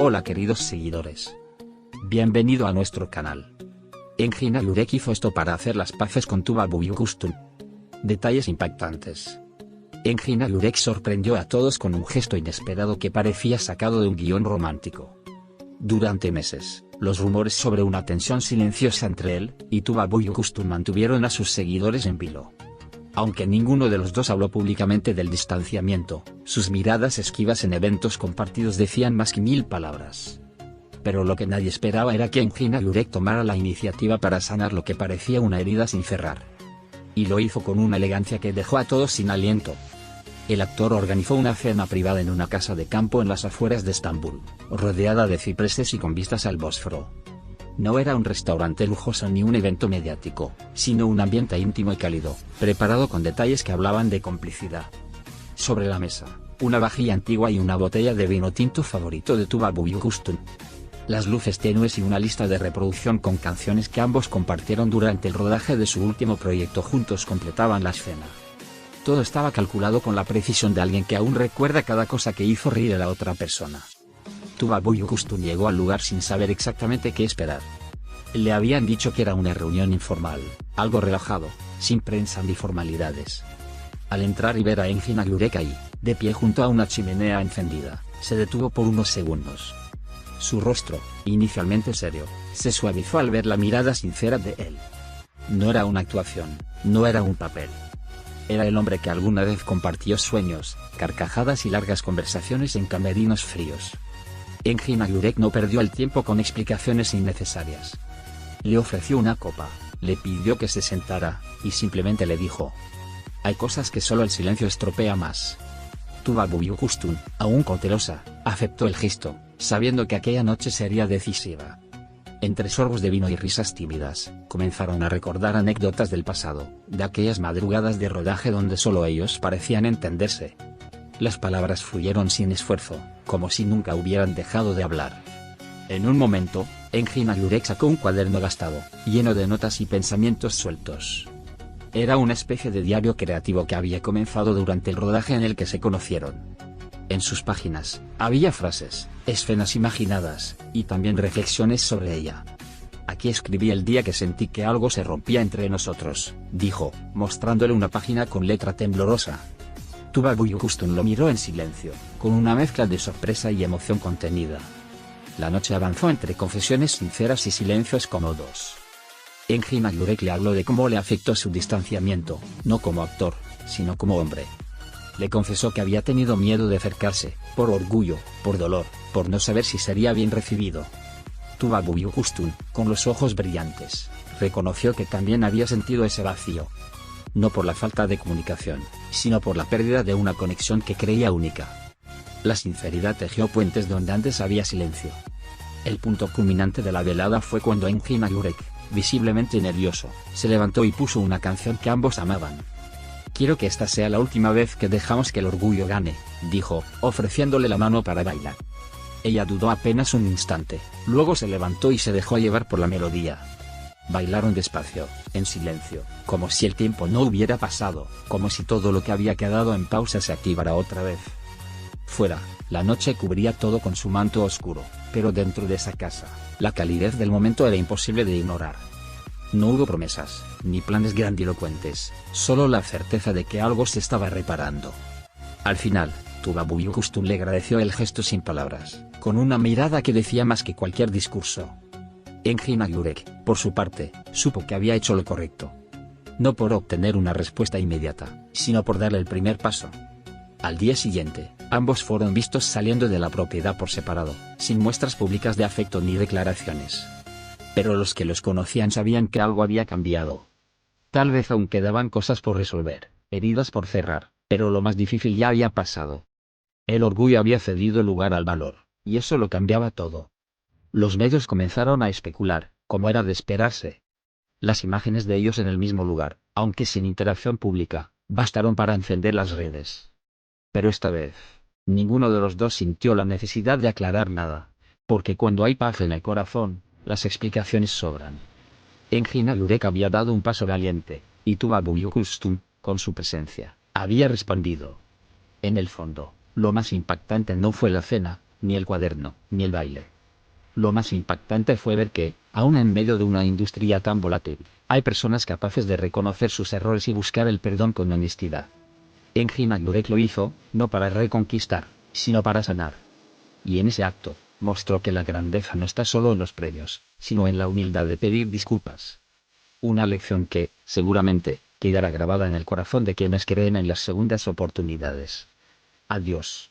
Hola queridos seguidores. Bienvenido a nuestro canal. Engin Alurek hizo esto para hacer las paces con Tuba Büyüküstün. Detalles impactantes. Engin Alurek sorprendió a todos con un gesto inesperado que parecía sacado de un guión romántico. Durante meses, los rumores sobre una tensión silenciosa entre él y Tuba Büyüküstün mantuvieron a sus seguidores en vilo. Aunque ninguno de los dos habló públicamente del distanciamiento, sus miradas esquivas en eventos compartidos decían más que 1000 palabras. Pero lo que nadie esperaba era que Engin Alurek tomara la iniciativa para sanar lo que parecía una herida sin cerrar. Y lo hizo con una elegancia que dejó a todos sin aliento. El actor organizó una cena privada en una casa de campo en las afueras de Estambul, rodeada de cipreses y con vistas al Bósforo. No era un restaurante lujoso ni un evento mediático, sino un ambiente íntimo y cálido, preparado con detalles que hablaban de complicidad. Sobre la mesa, una vajilla antigua y una botella de vino tinto favorito de Tuba Büyüküstün. Las luces tenues y una lista de reproducción con canciones que ambos compartieron durante el rodaje de su último proyecto juntos completaban la escena. Todo estaba calculado con la precisión de alguien que aún recuerda cada cosa que hizo reír a la otra persona. Tuba Büyüküstün llegó al lugar sin saber exactamente qué esperar. Le habían dicho que era una reunión informal, algo relajado, sin prensa ni formalidades. Al entrar y ver a Engin Alurek ahí, de pie junto a una chimenea encendida, se detuvo por unos segundos. Su rostro, inicialmente serio, se suavizó al ver la mirada sincera de él. No era una actuación, no era un papel. Era el hombre que alguna vez compartió sueños, carcajadas y largas conversaciones en camerinos fríos. Engin Alurek no perdió el tiempo con explicaciones innecesarias. Le ofreció una copa, le pidió que se sentara, y simplemente le dijo: hay cosas que solo el silencio estropea más. Tuba Büyüküstün, aún cautelosa, aceptó el gesto, sabiendo que aquella noche sería decisiva. Entre sorbos de vino y risas tímidas, comenzaron a recordar anécdotas del pasado, de aquellas madrugadas de rodaje donde solo ellos parecían entenderse. Las palabras fluyeron sin esfuerzo, como si nunca hubieran dejado de hablar. En un momento, Engin Alurek sacó un cuaderno gastado, lleno de notas y pensamientos sueltos. Era una especie de diario creativo que había comenzado durante el rodaje en el que se conocieron. En sus páginas, había frases, escenas imaginadas, y también reflexiones sobre ella. Aquí escribí el día que sentí que algo se rompía entre nosotros, dijo, mostrándole una página con letra temblorosa. Tuba Büyüküstün lo miró en silencio, con una mezcla de sorpresa y emoción contenida. La noche avanzó entre confesiones sinceras y silencios cómodos. Engin Alurek le habló de cómo le afectó su distanciamiento, no como actor, sino como hombre. Le confesó que había tenido miedo de acercarse, por orgullo, por dolor, por no saber si sería bien recibido. Tuba Büyüküstün, con los ojos brillantes, reconoció que también había sentido ese vacío. No por la falta de comunicación, sino por la pérdida de una conexión que creía única. La sinceridad tejió puentes donde antes había silencio. El punto culminante de la velada fue cuando Engin Alurek, visiblemente nervioso, se levantó y puso una canción que ambos amaban. Quiero que esta sea la última vez que dejamos que el orgullo gane, dijo, ofreciéndole la mano para bailar. Ella dudó apenas un instante, luego se levantó y se dejó llevar por la melodía. Bailaron despacio, en silencio, como si el tiempo no hubiera pasado, como si todo lo que había quedado en pausa se activara otra vez. Fuera, la noche cubría todo con su manto oscuro, pero dentro de esa casa, la calidez del momento era imposible de ignorar. No hubo promesas, ni planes grandilocuentes, solo la certeza de que algo se estaba reparando. Al final, Tuba Büyüküstün le agradeció el gesto sin palabras, con una mirada que decía más que cualquier discurso. Engin Alurek, por su parte, supo que había hecho lo correcto. No por obtener una respuesta inmediata, sino por darle el primer paso. Al día siguiente, ambos fueron vistos saliendo de la propiedad por separado, sin muestras públicas de afecto ni declaraciones. Pero los que los conocían sabían que algo había cambiado. Tal vez aún quedaban cosas por resolver, heridas por cerrar, pero lo más difícil ya había pasado. El orgullo había cedido lugar al valor, y eso lo cambiaba todo. Los medios comenzaron a especular, como era de esperarse. Las imágenes de ellos en el mismo lugar, aunque sin interacción pública, bastaron para encender las redes. Pero esta vez, ninguno de los dos sintió la necesidad de aclarar nada, porque cuando hay paz en el corazón, las explicaciones sobran. Engin Alurek había dado un paso valiente, y Tuba Büyüküstün, con su presencia, había respondido. En el fondo, lo más impactante no fue la cena, ni el cuaderno, ni el baile. Lo más impactante fue ver que, aun en medio de una industria tan volátil, hay personas capaces de reconocer sus errores y buscar el perdón con honestidad. Engin Aglurek lo hizo, no para reconquistar, sino para sanar. Y en ese acto, mostró que la grandeza no está solo en los premios, sino en la humildad de pedir disculpas. Una lección que, seguramente, quedará grabada en el corazón de quienes creen en las segundas oportunidades. Adiós.